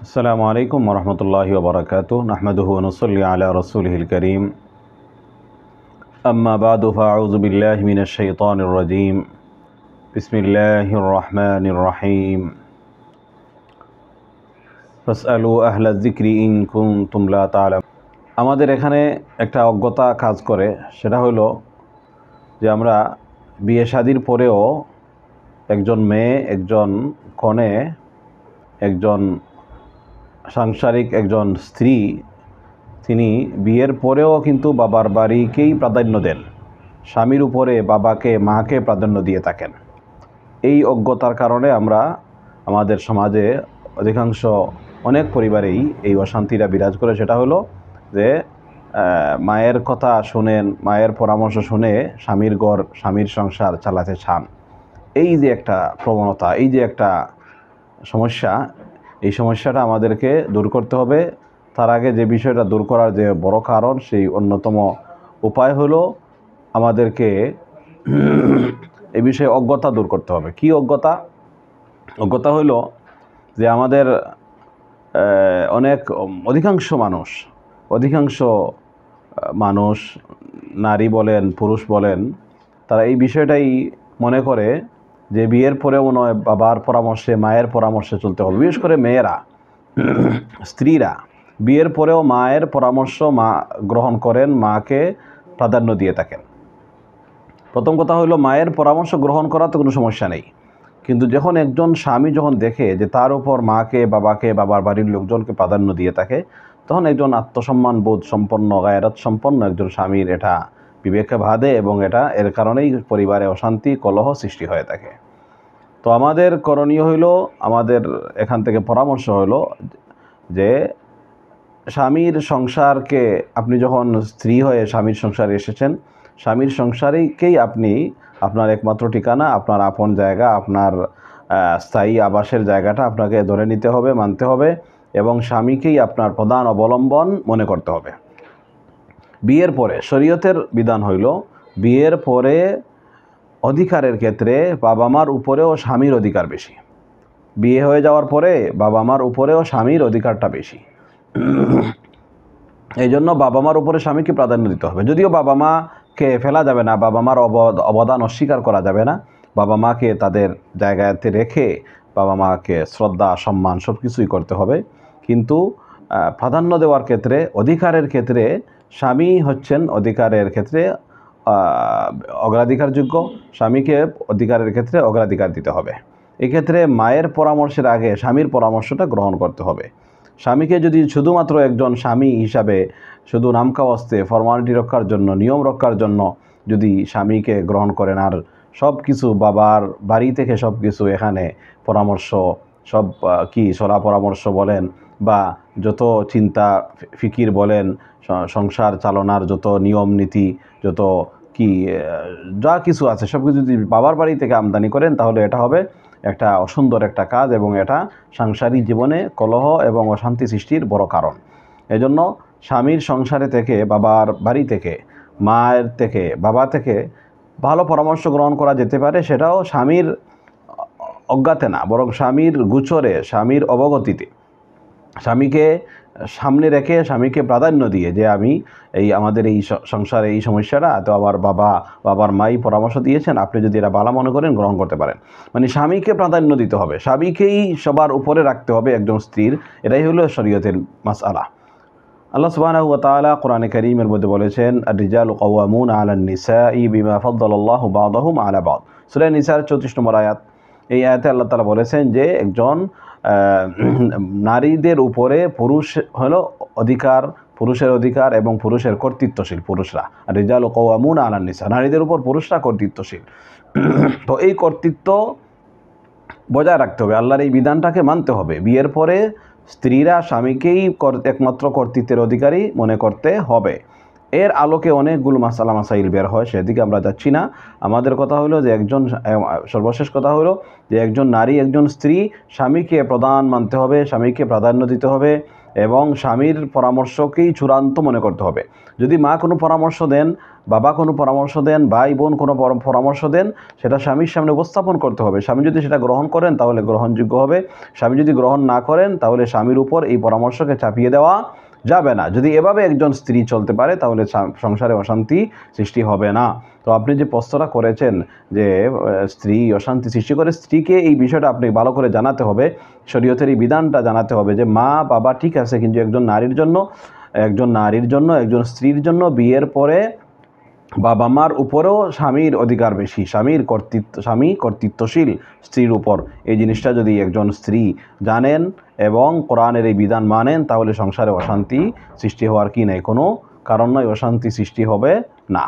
আসসালামু আলাইকুম ওরহমতুল্লাহি ওবরাকাতুহু নাহমাদুহু ওয়া নুসাল্লি আলা রাসূলিহিল কারীম আম্মা বাদু ফাআউযু বিল্লাহি মিনাশ শাইতানির রাজীম বিসমিল্লাহির রহমানির রহিম ফাসআলু আহলা যিকরি ইন কুনতুম লা তা'লামুন। আমাদের এখানে একটা অজ্ঞতা কাজ করে, সেটা হলো যে আমরা বিয়ে শাদীর পরেও একজন মেয়ে, একজন কনে, একজন সাংসারিক একজন স্ত্রী, তিনি বিয়ের পরেও কিন্তু বাবার বাড়িকেই প্রাধান্য দেন, স্বামীর উপরে বাবাকে মাকে প্রাধান্য দিয়ে থাকেন। এই অজ্ঞতার কারণে আমরা আমাদের সমাজে অধিকাংশ অনেক পরিবারেই এই অশান্তিটা বিরাজ করে। সেটা হলো যে মায়ের কথা শুনেন, মায়ের পরামর্শ শুনে স্বামীর ঘর, স্বামীর সংসার চালাতে চান। এই যে একটা প্রবণতা, এই যে একটা সমস্যা, এই সমস্যাটা আমাদেরকে দূর করতে হবে। তার আগে যে বিষয়টা দূর করার যে বড় কারণ, সেই অন্যতম উপায় হলো আমাদেরকে এই বিষয়ে অজ্ঞতা দূর করতে হবে। কি অজ্ঞতা? অজ্ঞতা হলো যে আমাদের অধিকাংশ মানুষ, নারী বলেন পুরুষ বলেন, তারা এই বিষয়টাই মনে করে যে বিয়ের পরেও নয় বাবার পরামর্শে, মায়ের পরামর্শে চলতে হবে। বিশেষ করে মেয়েরা, স্ত্রীরা বিয়ের পরেও মায়ের পরামর্শ গ্রহণ করেন, মাকে প্রাধান্য দিয়ে থাকেন। প্রথম কথা হলো, মায়ের পরামর্শ গ্রহণ করাতে কোনো সমস্যা নেই, কিন্তু যখন একজন স্বামী যখন দেখে যে তার উপর মাকে, বাবাকে, বাবার বাড়ির লোকজনকে প্রাধান্য দিয়ে থাকে, তখন একজন আত্মসম্মান বোধ সম্পন্ন, গায়রাত সম্পন্ন একজন স্বামীর এটা বিবেকে বাধে এবং এর কারণেই পরিবারে অশান্তি, কলহ সৃষ্টি হয়ে থাকে। তো আমাদের করণীয় হইল, আমাদের এখান থেকে পরামর্শ হলো যে স্বামীর সংসারকে, আপনি যখন স্ত্রী হয়ে স্বামীর সংসারে এসেছেন, স্বামীর সংসারেকেই আপনি আপনার একমাত্র ঠিকানা, আপনার আপন জায়গা, আপনার স্থায়ী আবাসের জায়গাটা আপনাকে ধরে নিতে হবে, মানতে হবে, এবং স্বামীকেই আপনার প্রধান অবলম্বন মনে করতে হবে। বিয়ের পরে শরীয়তের বিধান হইল, বিয়ের পরে অধিকারের ক্ষেত্রে বাবা মার উপরেও স্বামীর অধিকার বেশি। বিয়ে হয়ে যাওয়ার পরে বাবা মার উপরেও স্বামীর অধিকারটা বেশি। এই জন্য বাবা মার উপরে স্বামীকে প্রাধান্য দিতে হবে। যদিও বাবা মাকে ফেলা যাবে না, বাবা মার অবদান অস্বীকার করা যাবে না, বাবা মাকে তাদের জায়গাতে রেখে বাবা মাকে শ্রদ্ধা, সম্মান সব কিছুই করতে হবে। কিন্তু প্রাধান্য দেওয়ার ক্ষেত্রে, অধিকারের ক্ষেত্রে স্বামী হচ্ছেন অধিকারের ক্ষেত্রে অগ্রাধিকারযোগ্য। স্বামীকে অধিকারের ক্ষেত্রে অগ্রাধিকার দিতে হবে। এক্ষেত্রে মায়ের পরামর্শের আগে স্বামীর পরামর্শটা গ্রহণ করতে হবে। স্বামীকে যদি শুধুমাত্র একজন স্বামী হিসাবে, শুধু নামকাওয়াস্তে, ফরমালিটি রক্ষার জন্য, নিয়ম রক্ষার জন্য যদি স্বামীকে গ্রহণ করেন, আর সব কিছু বাবার বাড়ি থেকে সব কিছু এখানে পরামর্শ, সব কি সলা পরামর্শ বলেন বা যত চিন্তা ফিকির বলেন, সংসার চালনার যত নিয়ম নীতি, যত কি যা কিছু আছে সব কিছু যদি বাবার বাড়ি থেকে আমদানি করেন, তাহলে এটা হবে একটা অসুন্দর একটা কাজ, এবং এটা সাংসারিক জীবনে কলহ এবং অশান্তি সৃষ্টির বড় কারণ। এজন্য স্বামীর সংসারে থেকে, বাবার বাড়ি থেকে, মায়ের থেকে, বাবা থেকে ভালো পরামর্শ গ্রহণ করা যেতে পারে। সেটাও স্বামীর অজ্ঞাতে না, বরং স্বামীর গোচরে, স্বামীর অবগতিতে, স্বামীকে সামনে রেখে, স্বামীকে প্রাধান্য দিয়ে, যে আমি আমাদের এই সংসারে এই সমস্যাটা, তো আমার বাবার মাই পরামর্শ দিয়েছেন, আপনি যদি এটা ভালো মনে করেন গ্রহণ করতে পারেন। মানে স্বামীকে প্রাধান্য দিতে হবে, স্বামীকেই সবার উপরে রাখতে হবে একজন স্ত্রীর। এটাই হলো শরীয়তের মাসআলা। আল্লাহ সুবহানাহু ওয়া তাআলা কোরআনে কারীমের মধ্যে বলেছেন, আর-রিজালু কাওয়ামুনা আলান নিসাই বিমা ফাদ্দালাল্লাহু বা'দাহুম আলা বা'দ। সূরা নিসার 34 নম্বর আয়াত। এই আয়াতে আল্লাহ তাআলা বলেছেন যে একজন নারীদের উপরে পুরুষ হলো অধিকার, পুরুষের অধিকার এবং পুরুষের কর্তৃত্বশীল, পুরুষরা। আর-রিজালু কাওয়ামুনা আলান নিসা, নারীদের উপর পুরুষরা কর্তৃত্বশীল। তো এই কর্তৃত্ব বজায় রাখতে হবে, আল্লাহর এই বিধানটাকে মানতে হবে। বিয়ের পরে স্ত্রীরা স্বামীকেই একমাত্র কর্তৃত্বের অধিকারী মনে করতে হবে। এর আলোকে অনেকগুলো মাসালা মাসাইল বের হয়, সেদিকে আমরা যাচ্ছি না। আমাদের কথা হলো যে সর্বশেষ কথা হলো যে একজন নারী, একজন স্ত্রী স্বামীকে প্রধান মানতে হবে, স্বামীকে প্রাধান্য দিতে হবে, এবং স্বামীর পরামর্শকেই চূড়ান্ত মনে করতে হবে। যদি মা কোনো পরামর্শ দেন, বাবা কোনো পরামর্শ দেন, ভাই বোন কোনো পরামর্শ দেন, সেটা স্বামীর সামনে উপস্থাপন করতে হবে। স্বামী যদি সেটা গ্রহণ করেন তাহলে গ্রহণযোগ্য হবে। স্বামী যদি গ্রহণ না করেন তাহলে স্বামীর উপর এই পরামর্শকে চাপিয়ে দেওয়া যাবে না। যদি এভাবে একজন স্ত্রী চলতে পারে তাহলে সংসারে অশান্তি সৃষ্টি হবে না। তো আপনি যে প্রশ্নটা করেছেন যে স্ত্রী অশান্তি সৃষ্টি করে, স্ত্রীকে এই বিষয়টা আপনি ভালো করে জানাতে হবে, শরীয়তের এই বিধানটা জানাতে হবে যে মা বাবা ঠিক আছে, কিন্তু একজন নারীর জন্য, একজন স্ত্রীর জন্য বিয়ের পরে বাবা মার উপরেও স্বামীর অধিকার বেশি। স্বামী কর্তৃত্বশীল স্ত্রীর উপর। এই জিনিসটা যদি একজন স্ত্রী জানেন এবং কোরআনের এই বিধান মানেন তাহলে সংসারে অশান্তি সৃষ্টি হওয়ার কি নেই, কোনো কারণ নয়, অশান্তি সৃষ্টি হবে না।